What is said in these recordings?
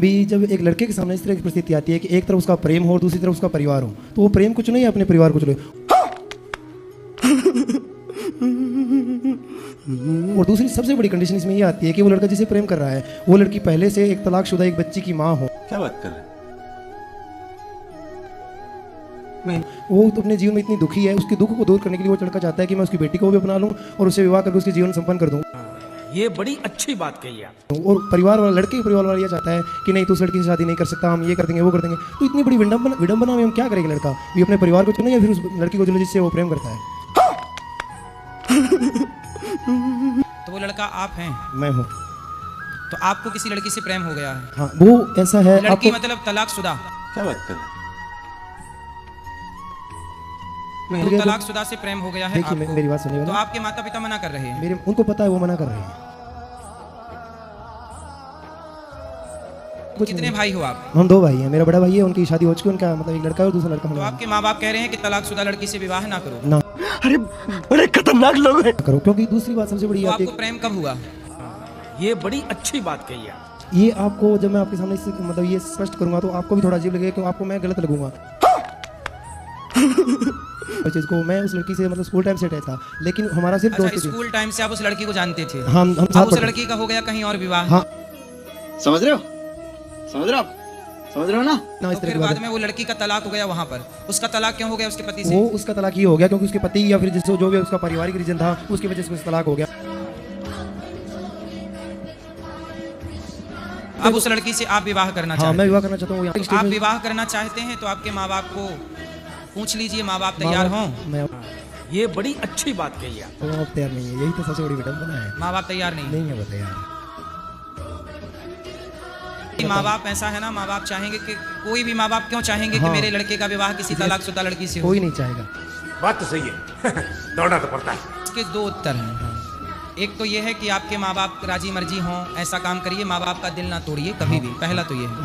भी जब एक लड़के के सामने इस तरह की परिस्थिति आती है कि एक तरफ उसका प्रेम हो और दूसरी तरफ उसका परिवार हो, तो वो प्रेम कुछ नहीं है, अपने परिवार को चुने। और दूसरी सबसे बड़ी कंडीशन इसमें ये आती है कि वो लड़का जिसे प्रेम कर रहा है वो लड़की पहले से एक तलाकशुदा एक बच्ची की माँ हो। क्या बात कर रहे हैं? वो तो अपने जीवन में इतनी दुखी है, उसके दुख को दूर करने के लिए वो लड़का चाहता है कि मैं उसकी बेटी को भी अपना लूं और उससे विवाह करके उसके जीवन संपन्न कर दूं। ये बड़ी अच्छी बात कही आप। और परिवार वाला, लड़के के परिवार वाला ये चाहता है कि नहीं, तू उस लड़की से शादी नहीं कर सकता, हम ये कर देंगे वो कर देंगे। तो इतनी बड़ी विडंबना में हम क्या करेंगे? लड़का भी अपने परिवार को चुने या फिर उस लड़की को चुने जिससे वो प्रेम करता है। तो वो लड़का आप हैं? मैं हूँ। तो आपको किसी लड़की से प्रेम हो गया है? हाँ, वो ऐसा है। लड़की मतलब तलाकशुदा? क्या बात कर रहे हैं? तो तलाकशुदा से प्रेम हो गया है देखिए आपको, मेरी बात सुनिए तो ना। आपके माता पिता मना कर रहे हैं? मेरे उनको पता है वो मना कर रहे हैं। कितने भाई हो आप? हम 2 भाई हैं। मेरा बड़ा भाई है, उनकी शादी हो चुकी है, उनका मतलब एक लड़का है और दूसरा लड़का तो हमारा। आपके माँ बाप कह रहे हैं कि तलाकशुदा लड़की से विवाह ना करो। ना अरे खतरनाक लोग हैं। करो, क्योंकि दूसरी बात सबसे बड़ी तो आती आपको प्रेम कब हुआ? ये बड़ी अच्छी बात कही आप। है ये आपको, जब मैं आपके सामने इससे मतलब ये स्पष्ट करूंगा तो आपको भी थोड़ा अजीब लगेगा कि आपको मैं गलत लगूंगा। उस चीज को मैं उस लड़की से मतलब स्कूल टाइम से अटैच था, लेकिन हमारा सिर्फ अच्छा, दोस्ती थी। स्कूल टाइम से आप उस लड़की को जानते थे? हम अब साथ उस पढ़ते लड़की का हो गया कहीं और विवाह? हाँ। समझ रहे हो? समझ रहे हो आप? समझ रहे हो ना? ना, इस तो तरह फिर की बात बाद है। में वो लड़की का तलाक हो गया वहां पर, उसका तलाक क्यों हो गया उसके पति से? वो उसका तलाक ये हो गया क्योंकि उसके पति या फिर जिससे जो भी उसका पारिवारिक रीजन था उसकी वजह से उसका तलाक हो गया। अब उस लड़की से आप विवाह करना हाँ, चाहते मैं हैं? विवाह करना चाहता हूँ। यहाँ आप विवाह करना चाहते हैं तो आपके माँ बाप को पूछ लीजिए, माँ बाप तैयार हों? मैं ये बड़ी अच्छी बात कही आप। तैयार नहीं है, यही तो सबसे बड़ी विडंबना है। माँ बाप तैयार नहीं? नहीं है वो तैयार। माँ बाप ऐसा है ना, माँ बाप चाहेंगे कि कोई भी माँ बाप क्यों चाहेंगे कि हाँ। मेरे लड़के का विवाह किसी तलाकशुदा लड़की से हो? कोई नहीं चाहेगा। बात तो सही है। दौड़ना तो पड़ता है। इसके 2 उत्तर हैं। एक तो ये है कि आपके माँ बाप राजी मर्जी हों, ऐसा काम करिए, माँ बाप का दिल ना तोड़िए कभी भी, पहला तो ये है।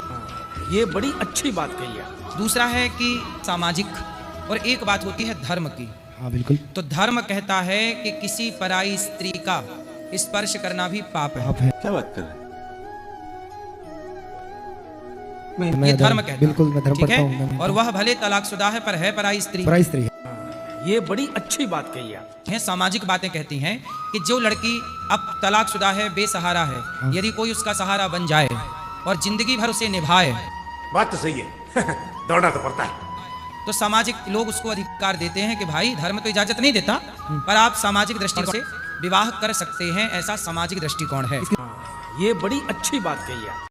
ये बड़ी अच्छी बात कही आप। दूसरा है कि सामाजिक, और एक बात होती है धर्म की। हाँ बिल्कुल। तो धर्म कहता है कि किसी पराई स्त्री का स्पर्श करना भी पाप है। आप है। क्या बात कर रहे हैं? ये धर्म कहता है। बिल्कुल, मैं धर्म ठीक पढ़ता है? हूँ। और वह भले तलाकशुदा है पर है पराई स्त्री। पराई स्त्री है। ये बड़ी अच्छी बात कही आप। हैं सामाजिक बातें कहती हैं कि जो लड़की अब तलाकशुदा है, बेसहारा है, यदि कोई उसका सहारा बन जाए और जिंदगी भर उसे निभाए, बात तो सही है। दौड़ना तो पड़ता है। तो सामाजिक लोग उसको अधिकार देते हैं कि भाई धर्म तो इजाजत नहीं देता पर आप सामाजिक दृष्टिकोण से विवाह कर सकते हैं, ऐसा सामाजिक दृष्टिकोण है। ये बड़ी अच्छी बात कही आप।